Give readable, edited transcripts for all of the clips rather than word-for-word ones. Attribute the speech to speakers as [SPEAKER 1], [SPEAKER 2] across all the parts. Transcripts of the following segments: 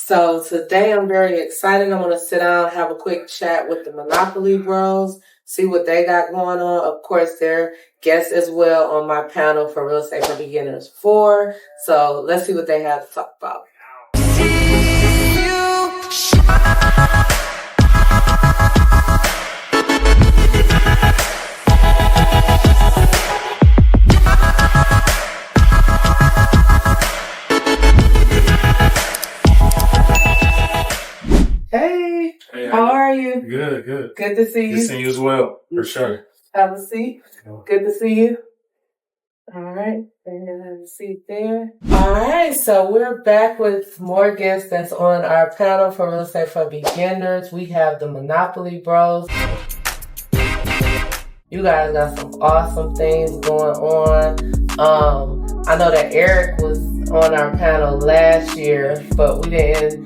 [SPEAKER 1] So today I'm very excited. I'm going to sit down, have a quick chat with the Monopoly Bros, see what they got going on. Of course, they're guests as well on my panel for Real Estate for Beginners 4. So let's see what they have to talk about. Hey, how are you?
[SPEAKER 2] Good.
[SPEAKER 1] Good to see you.
[SPEAKER 2] Good to see you as well, for sure.
[SPEAKER 1] Have a seat. Good to see you. All right. Have a seat there. All right. So we're back with more guests that's on our panel for Real Estate for Beginners. We have the Monopoly Bros. You guys got some awesome things going on. I know that Eric was on our panel last year, but we didn't.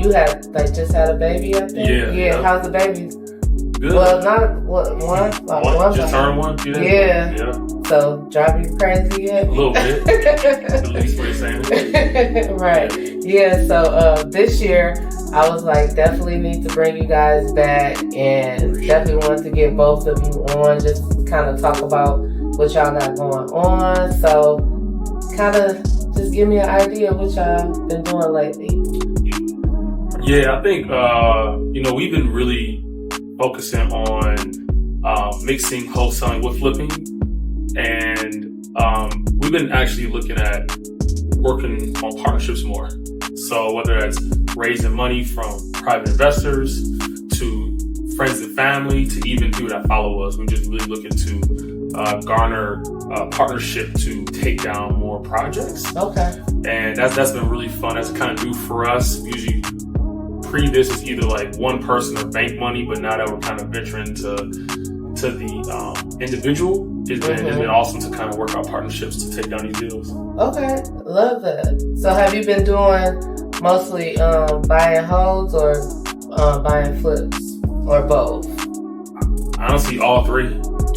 [SPEAKER 1] You had just had a baby, I think.
[SPEAKER 2] Yeah.
[SPEAKER 1] How's the baby?
[SPEAKER 2] Good.
[SPEAKER 1] Well, not one.
[SPEAKER 2] One just turned one.
[SPEAKER 1] Yeah. So driving you crazy yet?
[SPEAKER 2] A little bit. At least what you're saying.
[SPEAKER 1] Right. Yeah. So this year I was like, definitely need to bring you guys back, and definitely wanted to get both of you on, just kind of talk about what y'all got going on. So kind of just give me an idea of what y'all been doing lately.
[SPEAKER 2] Yeah, I think, we've been really focusing on mixing wholesaling with flipping. And we've been actually looking at working on partnerships more. So whether that's raising money from private investors to friends and family to even people that follow us, we're just really looking to garner partnership to take down more projects.
[SPEAKER 1] Okay.
[SPEAKER 2] And that's been really fun. That's kind of new for us. Usually this is either like one person or bank money, but now that we're kind of venturing to the individual, it's been awesome to kind of work out partnerships to take down these deals. Okay,
[SPEAKER 1] love that. So have you been doing mostly buying holds or buying flips or both?
[SPEAKER 2] Honestly, all three.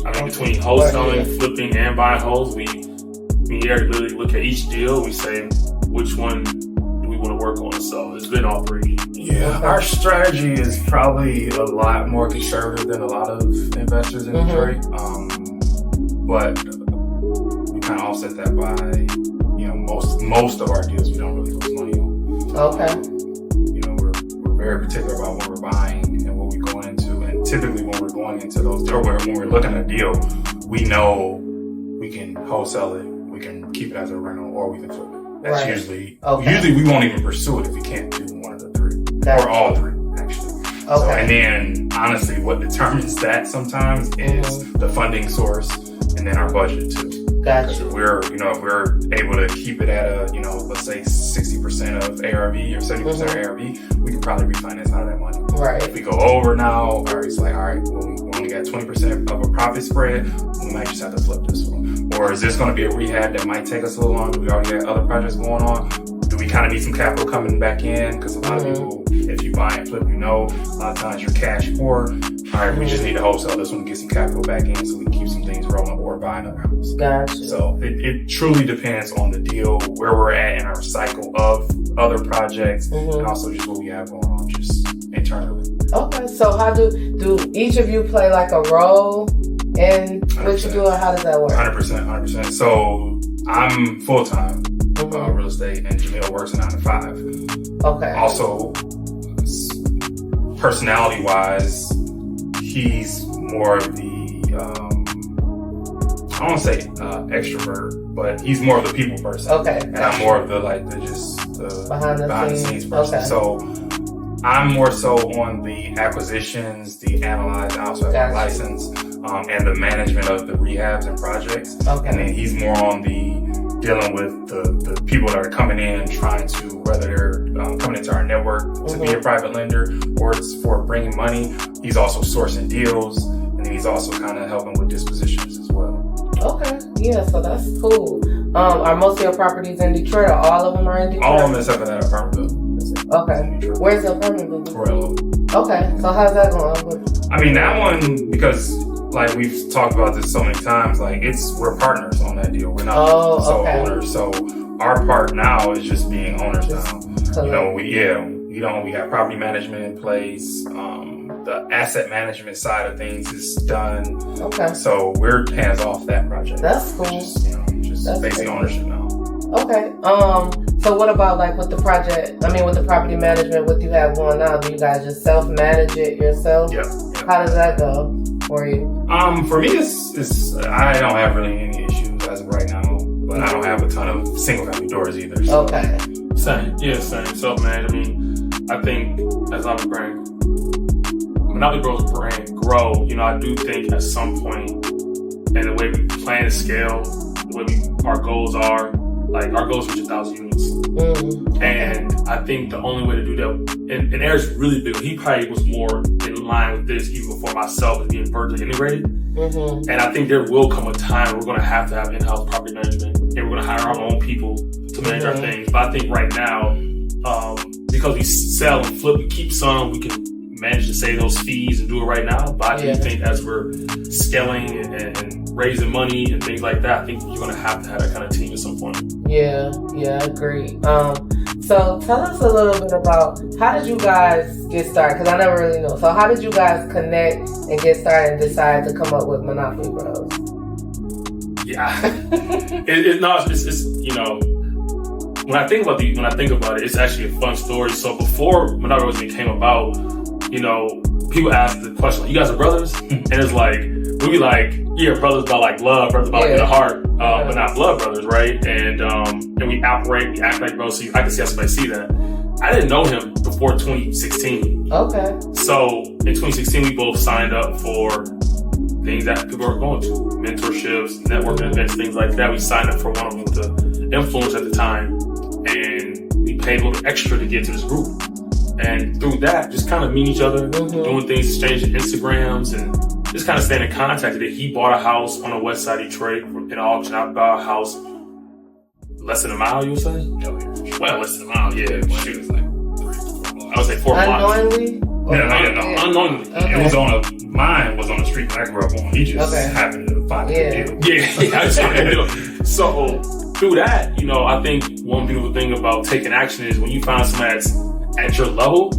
[SPEAKER 2] I think between wholesaling, flipping, and buying holds, we literally look at each deal. We say which one do we want to work on. So it's been all three.
[SPEAKER 3] Yeah, our strategy is probably a lot more conservative than a lot of investors in Detroit. But we kind of offset that by, most of our deals we don't really lose money on.
[SPEAKER 1] Okay.
[SPEAKER 3] We're very particular about what we're buying and what we're going into. And typically when we're going into those, or when we're looking at a deal, we know we can wholesale it, we can keep it as a rental, or we can flip it. That's usually we won't even pursue it if we can't do one of the three. Or all three, actually.
[SPEAKER 1] Okay.
[SPEAKER 3] So, and then, honestly, what determines that sometimes is the funding source and then our budget, too.
[SPEAKER 1] Gotcha.
[SPEAKER 3] If we're able to keep it at a, let's say 60% of ARV or 70% of ARV, we can probably refinance out of that money.
[SPEAKER 1] Right.
[SPEAKER 3] If we go over now, or it's like, all right, well, we only got 20% of a profit spread, we might just have to flip this one. Or is this going to be a rehab that might take us a little longer? We already got other projects going on. Do we kind of need some capital coming back in? Because a lot of people, if you buy and flip, a lot of times you're cash poor. All right, we just need to wholesale this one to get some capital back in so we can keep some things rolling or buy another house.
[SPEAKER 1] Gotcha.
[SPEAKER 3] So it truly depends on the deal, where we're at in our cycle of other projects, and also just what we have going on just internally.
[SPEAKER 1] Okay, so how do each of you play like a role in what you do, or how does that work?
[SPEAKER 3] 100%. So I'm full-time. Real estate, and Jamil works a 9 to 5.
[SPEAKER 1] Okay.
[SPEAKER 3] Also, personality-wise, he's more of the I don't want to say extrovert, but he's more of the people person.
[SPEAKER 1] Okay.
[SPEAKER 3] And I'm more of the behind the scenes person.
[SPEAKER 1] Okay.
[SPEAKER 3] So I'm more so on the acquisitions, the analyze, I also have a license, and the management of the rehabs and projects.
[SPEAKER 1] Okay.
[SPEAKER 3] And then he's more on the dealing with the people that are coming in, trying to, whether they're coming into our network to be a private lender or it's for bringing money. He's also sourcing deals, and then he's also kind of helping with dispositions as well.
[SPEAKER 1] Okay, yeah, so that's cool. Are most of your properties in Detroit, or all of them are in Detroit?
[SPEAKER 3] All of them except for that apartment building.
[SPEAKER 1] Okay. Where's the apartment building?
[SPEAKER 3] Corello.
[SPEAKER 1] Okay, so how's that going?
[SPEAKER 3] I mean, that one, because like we've talked about this so many times, like we're partners on that deal. We're not sole owners. So our part now is just being owners now. You know, we have property management in place. The asset management side of things is done. Okay. So we're hands off that project.
[SPEAKER 1] That's cool.
[SPEAKER 3] Just basically ownership now.
[SPEAKER 1] Okay. So what about like with the project? I mean, with the property management, what you have going on? Do you guys just self-manage it yourself?
[SPEAKER 3] Yep.
[SPEAKER 1] How does that go for you?
[SPEAKER 3] For me, it's I don't have really any issues as of right now, but I don't have a ton of single-family doors either. So.
[SPEAKER 1] Okay.
[SPEAKER 2] Same. Self-managed. I mean, I think as I'm brand Monopoly Bros brand grow, you know, I do think at some point, and the way we plan to scale, the way our goals are, like our goals reach 1,000 units. Mm-hmm. And I think the only way to do that, and Eric's really big, he probably was more in line with this even before myself as being vertically integrated. Mm-hmm. And I think there will come a time where we're going to have in-house property management, and we're going to hire our own people to manage our things. But I think right now, because we sell and flip, we keep some, we can manage to save those fees and do it right now. But I do think as we're scaling and raising money and things like that, I think you're going to have that kind of team at some point.
[SPEAKER 1] Yeah, I agree. So tell us a little bit about how did you guys get started? Because I never really know. So how did you guys connect and get started and decide to come up with Monopoly Bros?
[SPEAKER 2] Yeah, it's you know. When I think about it, it's actually a fun story. So before Monopoly Bros came about, you know, people ask the question, like, you guys are brothers? And it's like, we be like, yeah, brothers about like love, brothers about like the heart, but not blood brothers, right? And we act like bros, so I can see somebody see that. I didn't know him before 2016. Okay. So in 2016, we both signed up for things that people are going to, mentorships, networking events, things like that. We signed up for one of them with the influence at the time, and we paid a little extra to get to this group. And through that, just kind of meeting each other, doing things, exchanging Instagrams, and just kind of staying in contact. He bought a house on the west side of Detroit in an auction. I bought a house less than a mile, you would say? Well, less than a mile, yeah. Shoot, like 3-4 blocks. I would say 4 blocks.
[SPEAKER 1] Unknowingly?
[SPEAKER 2] No. Unknowingly.
[SPEAKER 3] Okay. It was mine was on the street that I grew up on. He just happened to find a good deal.
[SPEAKER 2] Yeah, I just found a deal. So through that, you know, I think one beautiful thing about taking action is when you find somebody that's at your level,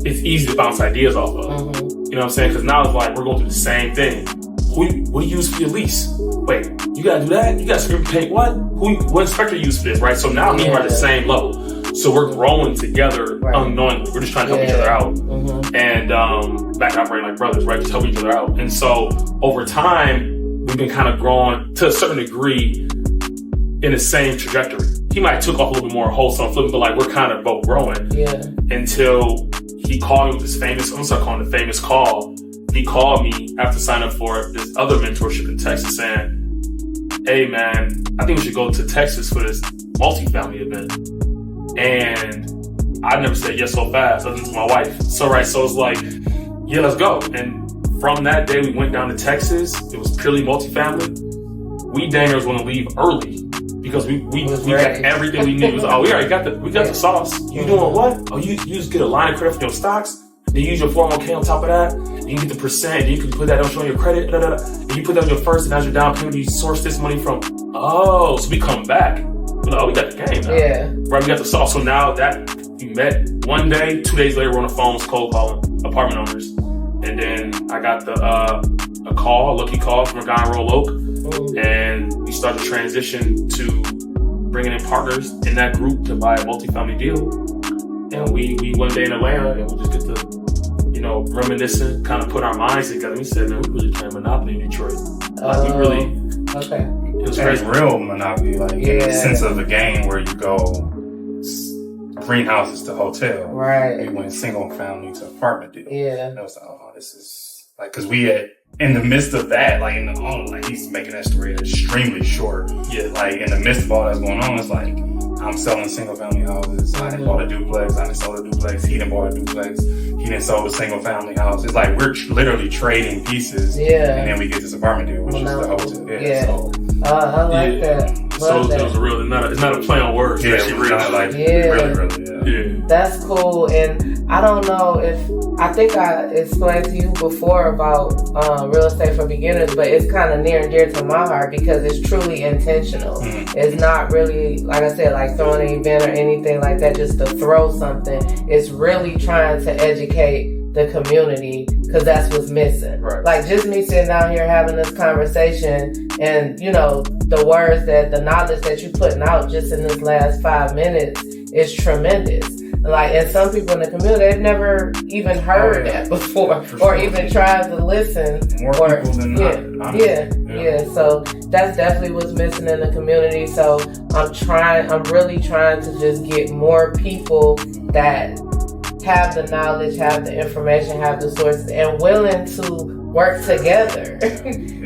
[SPEAKER 2] it's easy to bounce ideas off of. Mm-hmm. You know what I'm saying? Because now it's like we're going through the same thing. What do you use for your lease? Wait, you gotta do that? You gotta screen paint what? What inspector you use for this, right? So now me and her are at the same level. So we're growing together unknowingly. We're just trying to help each other out. Mm-hmm. And back operating like brothers, right? Just helping each other out. And so over time, we've been kind of growing to a certain degree in the same trajectory. He might have took off a little bit more wholesale flipping, but like we're kind of both growing. Yeah. Until he called me with this famous, I'm gonna start calling it the famous call. He called me after signing up for this other mentorship in Texas saying, hey man, I think we should go to Texas for this multifamily event. And I never said yes so fast, other than to my wife. So it's like, yeah, let's go. And from that day, we went down to Texas. It was purely multifamily. We dangers want to leave early because we got everything we need. It was we already got the sauce. You doing what? Oh, you just get a line of credit for your stocks. Then you use your 401k on top of that. And you get the percent. And you can put that on showing your credit. And you put that on your first, and as your down payment, you source this money from. Oh, so we come back. We got the game now. Yeah. Right, we got the sauce. So now that we met one day, 2 days later, we're on the phones cold calling apartment owners. And then I got a lucky call from a guy in Royal Oak. And we started to transition to bringing in partners in that group to buy a multifamily deal. And we one day in Atlanta, and we just get to, you know, reminiscing, kind of put our minds together. We said, man, we really playing Monopoly in Detroit. Like, we really...
[SPEAKER 1] Okay.
[SPEAKER 3] It was crazy. Real Monopoly, like in the sense of the game where you go greenhouses to hotel. Right. We went single family to apartment deal. Yeah. And I was like, oh, this is like, because we had, in the midst of that, like he's making that story extremely short. Yeah. Like in the midst of all that's going on, it's like, I'm selling single family houses. I done bought a duplex. I done sold a duplex. He done bought a duplex. He done sold a single family house. It's like we're literally trading pieces. Yeah. And then we get this apartment deal, which is the hotel. Yeah. So,
[SPEAKER 1] I like that.
[SPEAKER 2] So it was real. It's not a play on words.
[SPEAKER 3] Yeah, it's actually real. Like really. Yeah.
[SPEAKER 1] That's cool. And I don't know if I think I explained to you before about real estate for beginners, but it's kind of near and dear to my heart because it's truly intentional. It's not really, like I said, like throwing an event or anything like that just to throw something. It's really trying to educate the community because that's what's missing.
[SPEAKER 3] Right.
[SPEAKER 1] Like just me sitting down here having this conversation and, you know, the words that, the knowledge that you're putting out just in this last 5 minutes is tremendous. Like, and some people in the community, they've never even heard that before, or even tried to listen.
[SPEAKER 3] More people than not.
[SPEAKER 1] Yeah. So that's definitely what's missing in the community. So I'm really trying to just get more people that have the knowledge, have the information, have the sources, and willing to work together.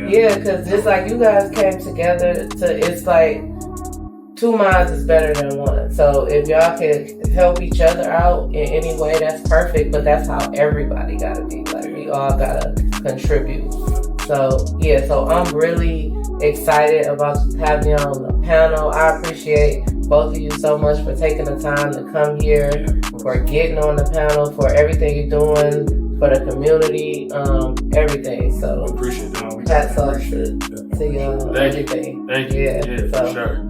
[SPEAKER 1] Yeah, because just like you guys came together it's like 2 minds is better than one. So if y'all can help each other out in any way, that's perfect. But that's how everybody gotta be. Like we all gotta contribute. So yeah, so I'm really excited about having you on the panel. I appreciate both of you so much for taking the time to come here, for getting on the panel, for everything you're doing for the community, everything. So
[SPEAKER 2] appreciate it.
[SPEAKER 1] That's all to y'all.
[SPEAKER 2] Thank you.
[SPEAKER 1] Everything.
[SPEAKER 2] Thank you.
[SPEAKER 1] Yeah,
[SPEAKER 2] for sure.